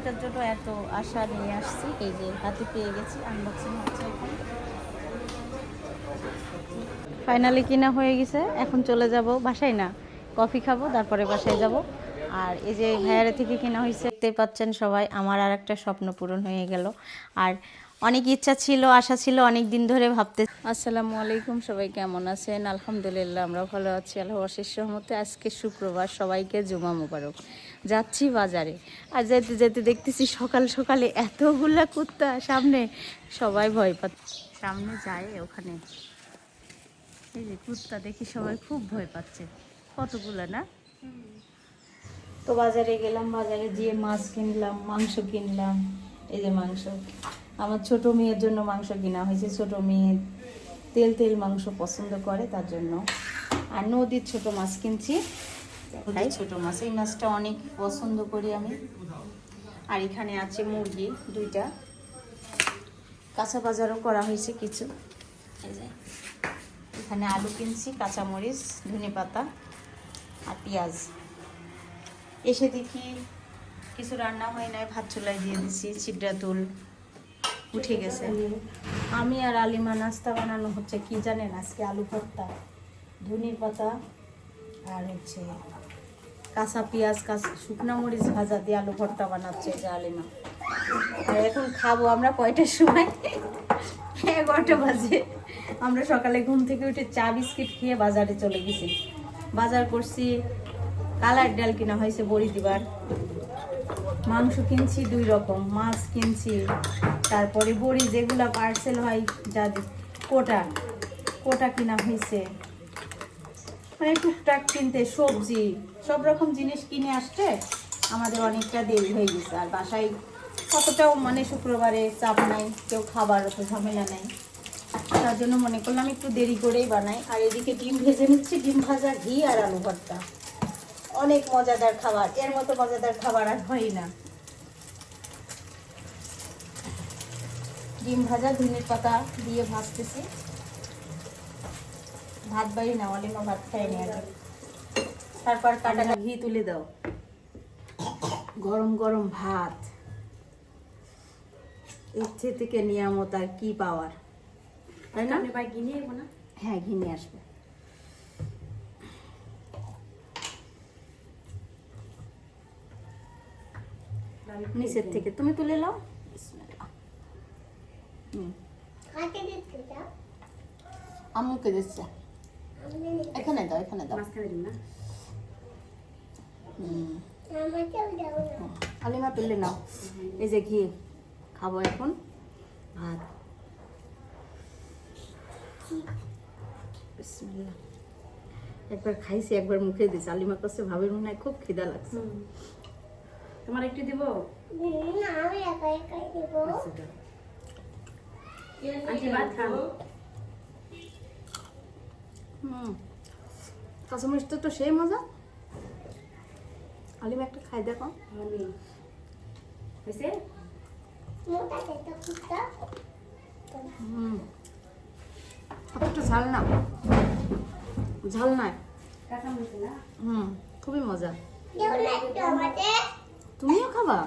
এটার জন্য এত আশা নিয়ে আসছি। এই যে হাতে পেয়ে গেছি, আনবক্সিং হচ্ছে এখন। ফাইনালি কিনা হয়ে গেছে, এখন চলে যাব বাসায়, না কফি খাবো, তারপরে বাসায় যাব। আর এই যে ভাইয়ারে থেকে কিনা হয়েছে, দেখতে পাচ্ছেন সবাই, আমার আর একটা স্বপ্ন পূরণ হয়ে গেল। আর অনেক ইচ্ছা ছিল, আশা ছিল, অনেক দিন ধরে ভাবতে। আসসালামু আলাইকুম, সবাই কেমন আছেন? আলহামদুলিল্লাহ আমরা ভালো আছি, আল্লাহর অশেষ রহমতে। আজকে শুক্রবার, সবাইকে জুমা মুবারক। যাচ্ছি বাজারে, আর যেতে যেতে দেখতেছি সকাল সকালে এতগুলা কুত্তা সামনে, সবাই ভয় পাচ্ছে। সামনে যায় ওখানে, এই যে কুত্তা দেখি সবাই খুব ভয় পাচ্ছে, কতগুলো না। তো বাজারে গেলাম, বাজারে গিয়ে মাছ কিনলাম, মাংস কিনলাম। এই যে মাংস, আমার ছোট মেয়ের জন্য মাংস কিনা হয়েছে। ছোট মেয়ে তেল তেল মাংস পছন্দ করে, তার জন্য। আর নদীর ছোট মাছ কিনছি, ছোট মাছ, এই মাছটা অনেক পছন্দ করি আমি। আর এখানে আছে মুরগি 2টা, কাঁচা বাজারও করা হয়েছে কিছু। এই যে এখানে আলু কিনছি, কাঁচামরিচ, ধনেপাতা আর পেঁয়াজ। এসে দেখি কিছু রান্না হয় নাই, ভাত চুলায় দিয়ে দিচ্ছি, ছিদ্রা তুল উঠে গেছে। আমি আর আলিমা নাস্তা বানানো হচ্ছে কি জানেন, আজকে আলু ভর্তা, ধনির পাতা আর হচ্ছে কাঁচা পেঁয়াজ, শুকনো মরিচ ভাজা দিয়ে আলু ভর্তা বানাচ্ছে যে আলিমা। আর এখন খাবো আমরা কয়টার সময়? 11টা বাজে। আমরা সকালে ঘুম থেকে উঠে চা বিস্কিট খেয়ে বাজারে চলে গেছি। বাজার করছি, কালার ডাল কিনা হয়েছে বড়ি দিবার, মাংস কিনছি 2 রকম, মাছ কিনছি, তারপরে বড়ি যেগুলা পার্সেল হয় যা কোটা কোটা কিনা হয়েছে, মানে টুকটাক কিনতে, সবজি, সব রকম জিনিস কিনে আসতে আমাদের অনেকটা দেরি হয়ে গেছে। আর বাসায় কতটাও মানে শুক্রবারে চাপ নাই, কেউ খাবার অত ঝামেলা নাই, তার জন্য মনে করলাম একটু দেরি করেই বানাই। আর এদিকে ডিম ভেজে নিচ্ছি, ডিম ভাজা, ঘি আর আলু ভর্তা, অনেক মজাদার খাবার, এর মতো মজাদার খাবার আর হয় না। ডিম ভাজা ধনের পাতা দিয়ে ভাজতেছি। ভাত বাড়ি না, অলিমা ভাত খায়নি আগে। তারপর কাটা ঘি তুলে দাও, গরম গরম ভাত, ইচ্ছে থেকে নিয়ামত আর কি পাওয়ার, তাই না? ঘি নিয়ে আসবো না? হ্যাঁ, ঘি নিয়ে আসবে। নিচের থেকে তুমি তুলে নাও। আম্মুকে দিচ্ছে, এখানে দাও, এখানে দাও। আলিমা তুললে নাও। এই যে ঘি, খাবো এখন ভাত। বিসমিল্লাহ। একবার খাইছি, একবার মুখে দিয়েছি। আলিমা কাছে ভাবের মনে হয় খুব খিদা লাগছে। তোমার একটু দিব? না, আমি একাই একাই দেব। আন্টি ভাত খাও। কাঁচামরিচ তো সেই মজা। আলিমা একটা খাই দেখো। হয়েছে? একটু ঝাল না, ঝাল নাই, খুবই মজা। তুমিও খাবা?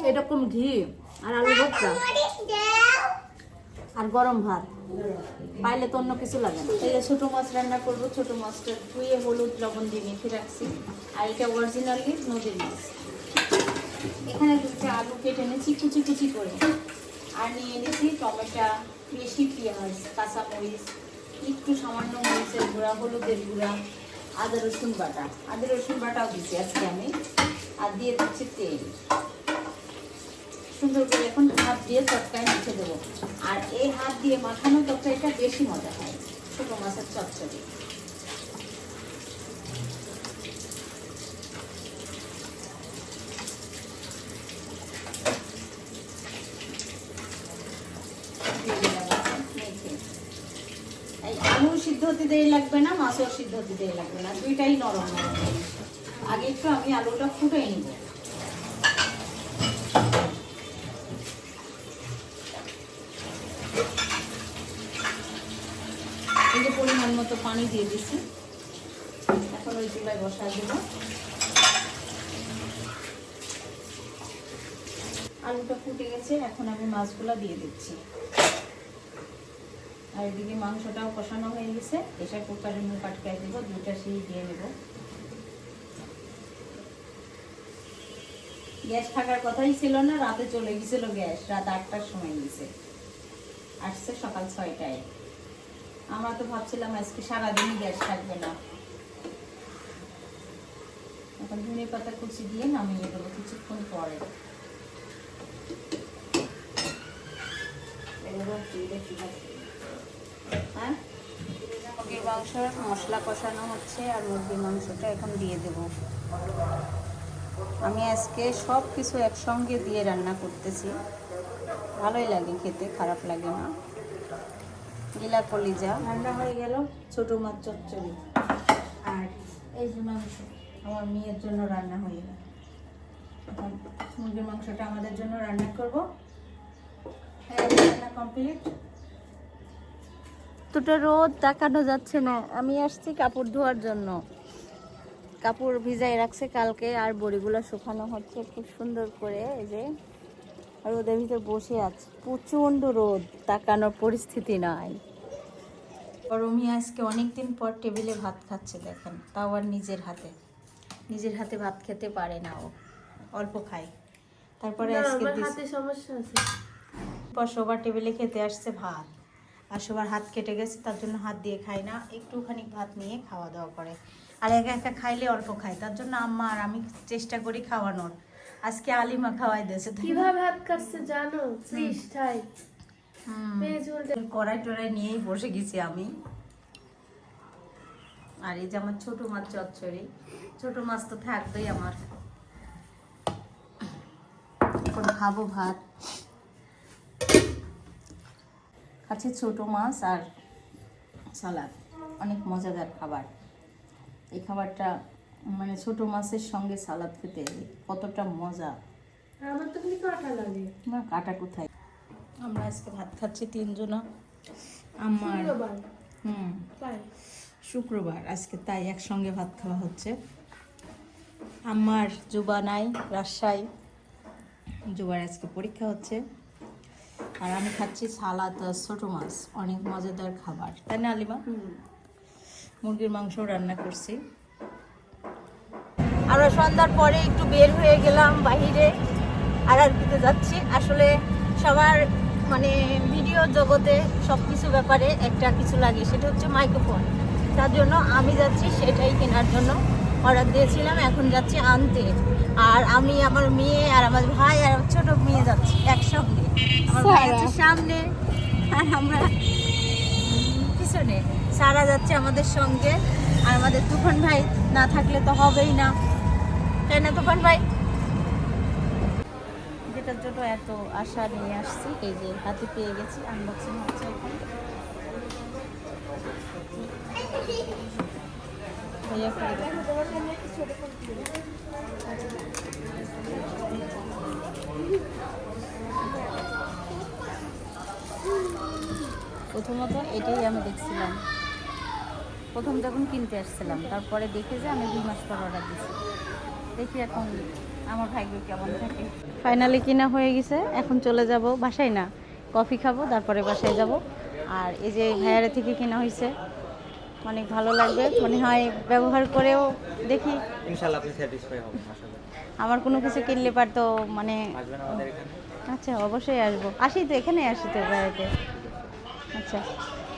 এরকম ঘি আর আলু ভর্তা আর গরম ভাত পাইলে তো অন্য কিছু লাগে না। এই যে ছোটো মাছ রান্না করবো, ছোটো মাছটা ধুয়ে হলুদ লবণ দিয়ে মেখে রাখছি। আর এটা অরিজিনালি নদীর মাছ। এখানে 2টা আলু কেটে নিয়েছি কুচি কুচি করে, আর নিয়ে নিয়েছি টমেটো, বেশি পেঁয়াজ, কাঁচামরিচ, একটু সামান্য মরিচের গুঁড়া, হলুদের গুঁড়া, আদা রসুন বাটা, আদা রসুন বাটাও দিচ্ছি আজকে আমি। আর দিয়ে দিচ্ছি তেল। সুন্দর করে এখন হাত দিয়ে চটকায় মেখে দেবো। আর এই হাত দিয়ে মাখানো তরকারিটা বেশি মজা হয়, ছোটো মাছের চচ্চড়ি। এই আলু সিদ্ধ হতে দেরি লাগবে না, মাছও সিদ্ধ হতে দেরি লাগবে না, 2টাই নরম নরম। আগে একটু আমি আলুটা ফুটিয়ে নিব। এই যে পরিমাণ মতো পানি দিয়ে দিচ্ছি। এখন ওই চুলায় বসাই দেবো। আলুটা ফুটে গেছে, এখন আমি মাছগুলা দিয়ে দিচ্ছি। আর এদিকে মাংসটাও কষানো হয়ে গেছে, প্রেসার কুকারে মুখ আটকাই দেবো, 2টা সিটি দিয়ে নেব। গ্যাস থাকার কথাই ছিল না, রাতে চলে গেছিল গ্যাস, রাত 8টার সময় গেছে, আসছে সকাল 6টায়। আমরা তো ভাবছিলাম আজকে সারাদিনই গ্যাস থাকবে না। এখন ধনে পাতা কুচি দিয়ে নামিয়ে দেবো কিছুক্ষণ পরে। হ্যাঁ, মুরগির মাংসের মশলা কষানো হচ্ছে আর মুরগির মাংসটা এখন দিয়ে দেব। আমি আজকে সব কিছু একসঙ্গে দিয়ে রান্না করতেছি, ভালোই লাগে খেতে, খারাপ লাগে না। গিলা কলিজা রান্না হয়ে গেল, ছোট মাছ চচ্চড়ি আর এই যে মাংস আমার মেয়ের জন্য রান্না হয়ে গেল। এখন মুরগির মাংসটা আমাদের জন্য রান্না করবো। রান্না কমপ্লিট। দুটো রোদ তাকানো যাচ্ছে না। আমি আসছি কাপড় ধোয়ার জন্য, কাপড় ভিজাই রাখছে কালকে, আর বড়িগুলো শুকানো হচ্ছে খুব সুন্দর করে। এই যে রোদের ভিতর বসে আছে, প্রচণ্ড রোদ, তাকানোর পরিস্থিতি নাই। রমি আজকে অনেকদিন পর টেবিলে ভাত খাচ্ছে, দেখেন, তাও আর নিজের হাতে ভাত খেতে পারে না, ও অল্প খায়। তারপরে আজকে সমস্যা আছে, সবার টেবিলে খেতে আসছে ভাত, আর সবার হাত কেটে গেছে, তার জন্য হাত দিয়ে খায় না, একটুখানি ভাত নিয়ে খাওয়া দাওয়া করে। আর একা একা খাইলে অল্প খায়, তার জন্য আম্মা আর আমি চেষ্টা করি খাওয়ানোর। আজকে আলিমা খাওয়াই দিয়েছে। কিভাবে হাত কাটছে জানো? পৃষ্ঠায় কড়াই টড়াই নিয়েই বসে গেছি আমি। আর এই যে আমার ছোট মাছ চচ্চড়ি, ছোট মাছ তো থাকবেই আমার। এখন খাবো ভাত, কাছে ছোট মাছ আর সালাদ, অনেক মজাদার খাবার। এই খাবারটা মানে ছোট মাছের সঙ্গে সালাদ খেতে কতটা মজা। আমার তো খালি কাটা লাগে না, কাটা কোথায়। আমরা আজকে ভাত খাচ্ছি 3 জনা। আমার শুক্রবার আজকে, তাই একসঙ্গে ভাত খাওয়া হচ্ছে। আমার জুবা নাই, রাজশাহী, জুবার আজকে পরীক্ষা হচ্ছে। আর আমি খাচ্ছি সালাদ আর ছোট মাছ, অনেক মজাদার খাবার, তাই না আলিমা? মুরগির মাংস রান্না করছি। আমরা সন্ধ্যার পরে একটু বের হয়ে গেলাম বাহিরে, আরআরবিতে যাচ্ছি। আসলে সবার মানে ভিডিও জগতে সব কিছু ব্যাপারে একটা কিছু লাগে, সেটা হচ্ছে মাইক্রোফোন। তার জন্য আমি যাচ্ছি সেটাই কেনার জন্য অর্ডার দিয়েছিলাম, এখন যাচ্ছি আনতে। আর আমি, আমার মেয়ে আর আমার ভাই আর আমার ছোট মেয়ে যাচ্ছি একসঙ্গে। আমার ভাই আছে সামনে আর আমরা পিছনে। সারা যাচ্ছে আমাদের সঙ্গে, আর আমাদের তুফান ভাই না থাকলে তো হবেই না, তাই না তুফান ভাই? যেটার জন্য এত আশা নিয়ে আসছি, এই যে হাতে পেয়ে গেছি, আনবক্সিং হচ্ছে এখন। প্রথমত এটাই আমি দেখছিলাম প্রথম যখন কিনতে আসছিলাম, তারপরে দেখে যে আমি 2 মাস পর অর্ডার দিচ্ছি। দেখি এখন আমার ভাগ্য কেমন থাকে। ফাইনালি কিনা হয়ে গেছে, এখন চলে যাব বাসায়, না কফি খাবো, তারপরে বাসায় যাব। আর এই যে ভাইয়ারে থেকে কিনা হয়েছে, অনেক ভালো লাগবে মনে হয়, ব্যবহার করেও দেখি ইনশাআল্লাহ আপনি স্যাটিসফাই হবেন মাশাআল্লাহ। আমার কোনো কিছু কিনলে পারতো মানে। আসবেন আমাদের এখানে? আচ্ছা, অবশ্যই আসবো, আসি তো, এখানে আসি তো বেড়াতে। আচ্ছা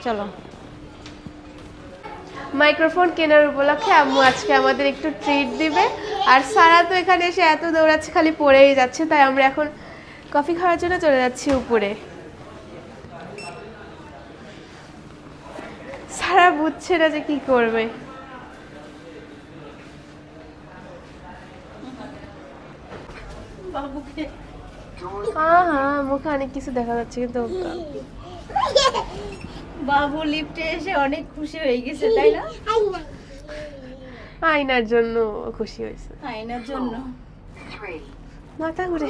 চলো। মাইক্রোফোন কেনার উপলক্ষে আম্মু আজকে আমাদের একটু ট্রিট দিবে। আর সারা তো এখানে এসে এত দৌড়াচ্ছে, খালি পড়েই যাচ্ছে, তাই আমরা এখন কফি খাওয়ার জন্য চলে যাচ্ছি উপরে। সারা বুঝছে না যে কি করবে। হ্যাঁ, মুখে অনেক কিছু দেখা যাচ্ছে, কিন্তু বাবু লিফটে এসে অনেক খুশি হয়ে গেছে, তাই না? আয়নার জন্য খুশি হয়েছে, আয়নার জন্য। মাথা ঘুরে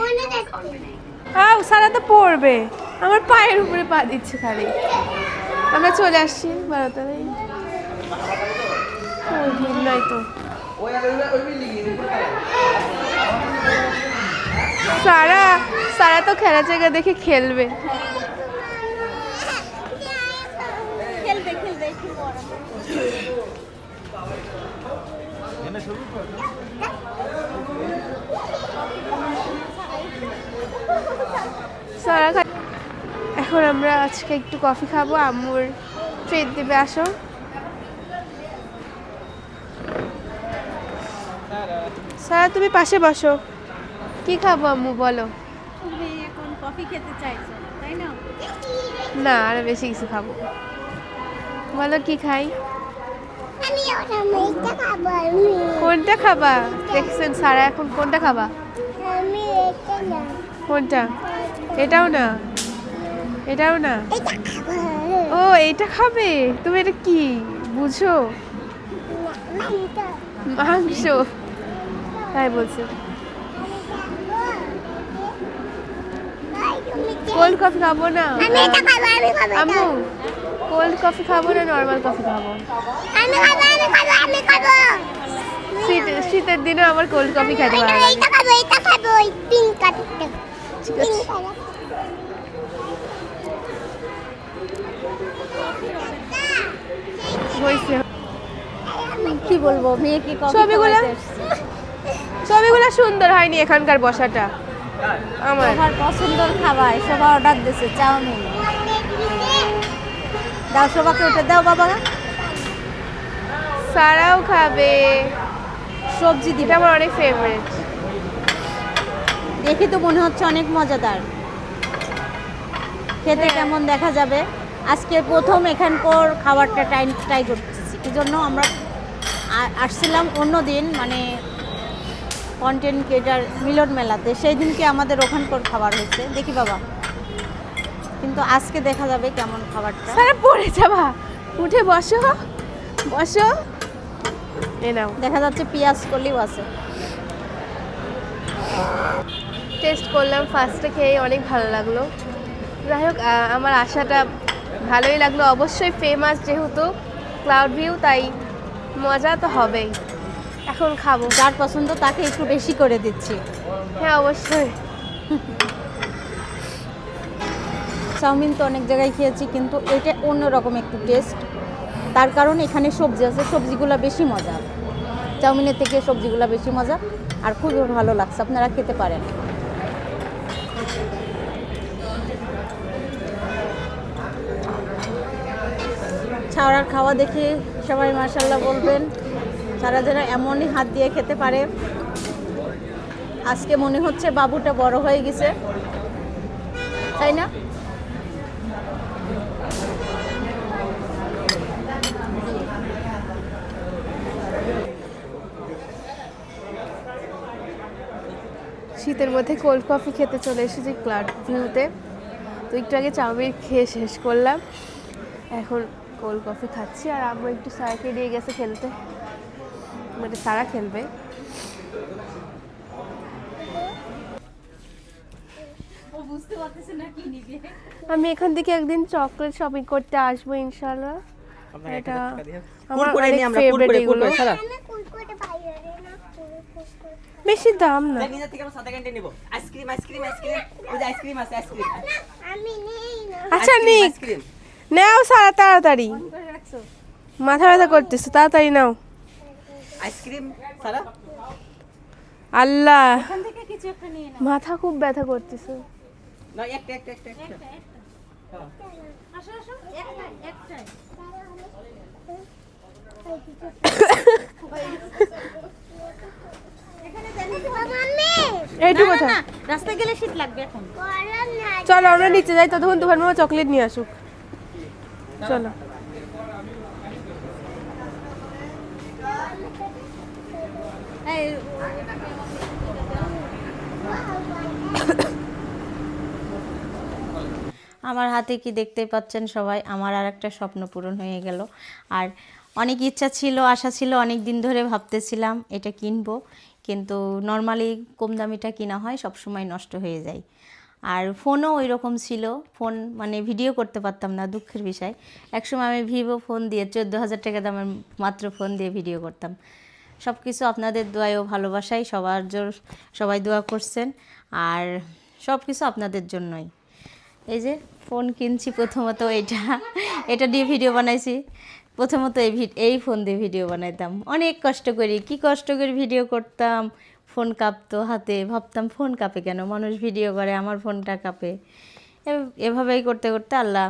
সারা তো পড়বে, আমার পায়ের উপরে পা দিচ্ছে খালি। আমরা চলে আসছি 12টায়। নাই তো। সারা সারা তো খেলার জায়গা দেখে খেলবে। খেলবে খেলবে একটু পর। সারা এখন আমরা আজকে একটু কফি খাবো, আম্মুর ট্রিট দিবে। আসো সারা, তুমি পাশে বসো। কি খাবো আম্মু বলো? তুমি এখন কফি খেতে চাইছো তাই না? না, আরো বেশি কিছু খাবো। বলো কি খাই? কোনটা খাবা? দেখছেন সারা এখন কোনটা খাবা? কোনটা? এটাও না, এটাও না। ও এইটা খাবে? তুমি এটা কি বুঝো? মাংস তাই বলছো। কোল্ড কফি খাবো না আম্মু? কোল্ড কফি খাবো না নর্মাল কফি খাবো? শীতের দিনে আমার কোল্ড কফি খেতে ভালো লাগে। ঠিক আছে। হয়েছে। কি বলবো, মেয়ে কি কফি ছবিগুলো খাওয়াইতে এসছে। ছবিগুলো সুন্দর হয়নি এখানকার বসাটা আমার। সবার পছন্দের খাবার, সবাই অর্ডার দিছে চাউমিন। দাও সবাইকে ওটা দাও বাবা। সারাও খাবে। সবজি এটা দিবে। আমার অনেক ফেভারিট। দেখি তো মনে হচ্ছে অনেক মজাদার। খেতে কেমন দেখা যাবে। আজকে প্রথম এখানকার খাবারটা ট্রাই করতেছি। এই জন্য আমরা আসছিলাম অন্য দিন, মানে কন্টেন্ট ক্রিয়েটার মিলন মেলাতে, সেই দিনকে আমাদের ওখানকার খাবার হয়েছে। দেখি বাবা, কিন্তু আজকে দেখা যাবে কেমন খাবারটা। সারা পড়ে যাবা, উঠে বসো বসো। এ নাও। দেখা যাচ্ছে পেঁয়াজ কলিও আছে। টেস্ট করলাম ফার্স্টে, খেয়ে অনেক ভালো লাগলো। যাই হোক, আমার আশাটা ভালোই লাগলো। অবশ্যই ফেমাস যেহেতু ক্লাউড ভিউ, তাই মজা তো হবেই। এখন খাবো। যার পছন্দ তাকে একটু বেশি করে দিচ্ছি। হ্যাঁ অবশ্যই। চাউমিন তো অনেক জায়গায় খেয়েছি, কিন্তু এটা অন্যরকম একটু টেস্ট। তার কারণ এখানে সবজি আছে, সবজিগুলো বেশি মজা। চাউমিনের থেকে সবজিগুলো বেশি মজা, আর খুবই ভালো লাগছে। আপনারা খেতে পারেন। ছাড়ার খাওয়া দেখে সবাই মাশাআল্লাহ বলবেন। যারা যারা এমনই হাত দিয়ে খেতে পারে। আজকে মনে হচ্ছে বাবুটা বড় হয়ে গেছে, তাই না? শীতের মধ্যে কোল্ড কফি খেতে চলে এসেছি ক্লাউড ভিউতে। তো একটু আগে চাউমিন খেয়ে শেষ করলাম, এখন কোল্ড কফি খাচ্ছি। আর আম্মু একটু সারাকে নিয়ে গেছে খেলতে, মানে সারা খেলবে। আমি এখান থেকে একদিন চকলেট শপিং করতে আসবো ইনশাআল্লাহ। এটা আমার অনেক ফেভারিট এগুলো। বেশি দাম না। নিজে থেকে আমরা সাদা ক্যান্টিন নিব। আইসক্রিম আইসক্রিম আইসক্রিম, ওই যে আইসক্রিম আছে আইসক্রিম। আচ্ছা নিক, আইসক্রিম নাও সারা তাড়াতাড়ি। মাথা ব্যথা করতেছে, তাড়াতাড়ি নাও। আইসক্রিম সারা। আল্লাহ, এখান থেকে কিছু একটা নিয়ে নাও। মাথা খুব ব্যথা করতেছে। না একটা একটা একটা একটা। আসো আসো, একটাই। এইটু না, কথা। না, রাস্তায় গেলে শীত লাগবে এখন। চলো আমরা নিচে যাই, ততক্ষণ তোমার মামা চকলেট নিয়ে আসুক। চলো। এই, আমার হাতে কি দেখতে পাচ্ছেন সবাই, আমার আর একটা স্বপ্ন পূরণ হয়ে গেল। আর অনেক ইচ্ছা ছিল, আশা ছিল, অনেক দিন ধরে ভাবতেছিলাম এটা কিনবো, কিন্তু নর্মালি কম দামিটা কিনা হয়, সব সময় নষ্ট হয়ে যায়। আর ফোনও ওই রকম ছিল, ফোন মানে ভিডিও করতে পারতাম না, দুঃখের বিষয়। একসময় আমি ভিভো ফোন দিয়ে 14,000 টাকা দামের মাত্র ফোন দিয়ে ভিডিও করতাম। সব কিছু আপনাদের দোয়ায় ও ভালোবাসাই, সবাই দোয়া করছেন, আর সব কিছু আপনাদের জন্যই। এই যে ফোন কিনছি, প্রথমত এটা দিয়ে ভিডিও বানাইছি। প্রথমত এই ফোন দিয়ে ভিডিও বানাইতাম, অনেক কষ্ট করি, কি কষ্ট করে ভিডিও করতাম। ফোন কাঁপতো হাতে, ভাবতাম ফোন কাঁপে কেন, মানুষ ভিডিও করে, আমার ফোনটা কাঁপে। এভাবেই করতে করতে আল্লাহ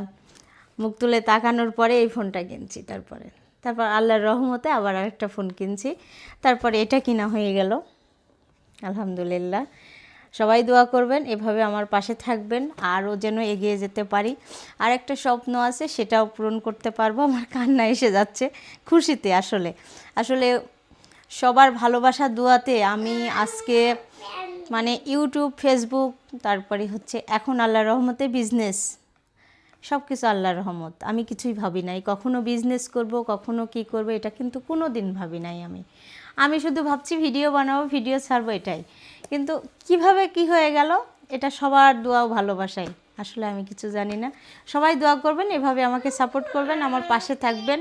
মুখ তুলে তাকানোর পরে এই ফোনটা কিনছি। তারপর আল্লাহর রহমতে আবার আরেকটা ফোন কিনছি, তারপরে এটা কিনা হয়ে গেল। আলহামদুলিল্লাহ। সবাই দোয়া করবেন, এভাবে আমার পাশে থাকবেন, আরও যেন এগিয়ে যেতে পারি। আর একটা স্বপ্ন আছে, সেটাও পূরণ করতে পারবো। আমার কান্না এসে যাচ্ছে খুশিতে। আসলে সবার ভালোবাসা দোয়াতে আমি আজকে মানে ইউটিউব, ফেসবুক, তারপরে হচ্ছে এখন আল্লাহর রহমতে বিজনেস, সব কিছু আল্লাহর রহমত। আমি কিছুই ভাবি নাই কখনো বিজনেস করব, কখনো কি করব, এটা কিন্তু কোনো দিন ভাবি নাই। আমি শুধু ভাবছি ভিডিও বানাবো, ভিডিও ছাড়বো, এটাই। কিন্তু কিভাবে কি হয়ে গেল, এটা সবার দোয়া ও ভালোবাসাই। আসলে আমি কিছু জানি না। সবাই দোয়া করবেন, এভাবে আমাকে সাপোর্ট করবেন, আমার পাশে থাকবেন।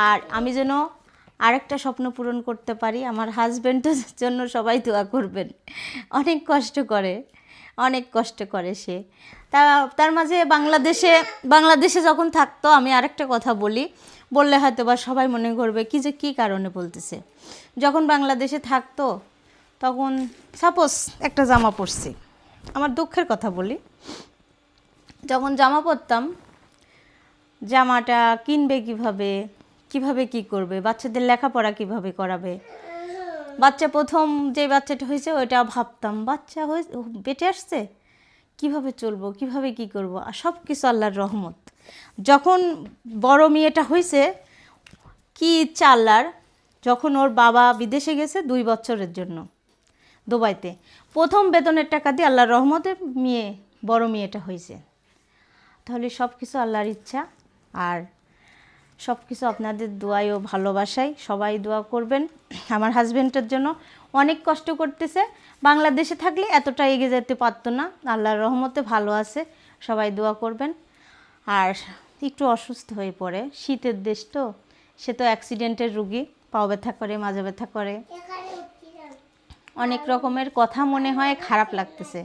আর আমি যেন আরেকটা স্বপ্ন পূরণ করতে পারি, আমার হাজব্যান্ডের জন্য সবাই দোয়া করবেন। অনেক কষ্ট করে সে। তার মাঝে বাংলাদেশে যখন থাকতো, আমি আরেকটা কথা বললে হয়তো বা সবাই মনে করবে কী কারণে বলতেছে। যখন বাংলাদেশে থাকতো তখন সাপোজ একটা জামা পরছি, আমার দুঃখের কথা বলি, যখন জামা পরতাম, জামাটা কিনবে কিভাবে কি করবে, বাচ্চাদের লেখাপড়া কিভাবে করাবে, প্রথম যে বাচ্চাটা হয়েছে ওইটা ভাবতাম, বাচ্চা বেঁচে আসছে, কিভাবে চলবো, কিভাবে কি করব। আর সব কিছু আল্লাহর রহমত। যখন বড় মেয়েটা হয়েছে, কি ইচ্ছা আল্লাহর, যখন ওর বাবা বিদেশে গেছে 2 বছরের জন্য দুবাইতে, প্রথম বেতনের টাকা দিয়ে আল্লাহর রহমতে বড় মেয়েটা হয়েছে। তাহলে সব কিছু আল্লাহর ইচ্ছা, আর সব কিছু আপনাদের দোয়ায় ও ভালোবাসায়। সবাই দোয়া করবেন। আমার হাজব্যান্ডের জন্য অনেক কষ্ট করতেছে, বাংলাদেশে থাকলে এতটা এগিয়ে যেতে পারতো না, আল্লাহর রহমতে ভালো আছে। সবাই দোয়া করবেন। আর একটু অসুস্থ হয়ে পড়ে, শীতের দেশ তো, সে তো অ্যাক্সিডেন্টের রুগী, পাও ব্যথা করে, মাজা ব্যথা করে, অনেক রকমের কথা মনে হয়, খারাপ লাগতেছে।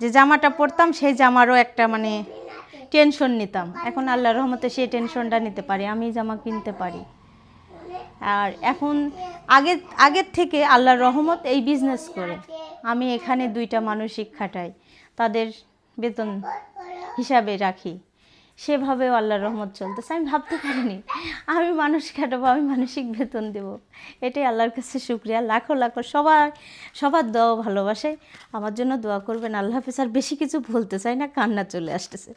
যে জামাটা পরতাম সেই জামারও একটা মানে টেনশন নিতাম, এখন আল্লাহর রহমতে সেই টেনশনটা নিতে পারি, আমি জামা কিনতে পারি। আর এখন আগের থেকে আল্লাহর রহমত, এই বিজনেস করে আমি এখানে 2টা মানসিক খাটাই, তাদের বেতন হিসাবে রাখি, সেভাবেও আল্লাহর রহমত চলতেছে। আমি ভাবতে পারিনি আমি মানুষ খাটাবো, আমি মানসিক বেতন দেব। এটাই আল্লাহর কাছে শুকরিয়া, লাখো সবার দোয়া ভালোবাসায় আমার জন্য দোয়া করবেন। আল্লাহ হাফেজ। আর বেশি কিছু বলতে চাই না, কান্না চলে আসতেছে।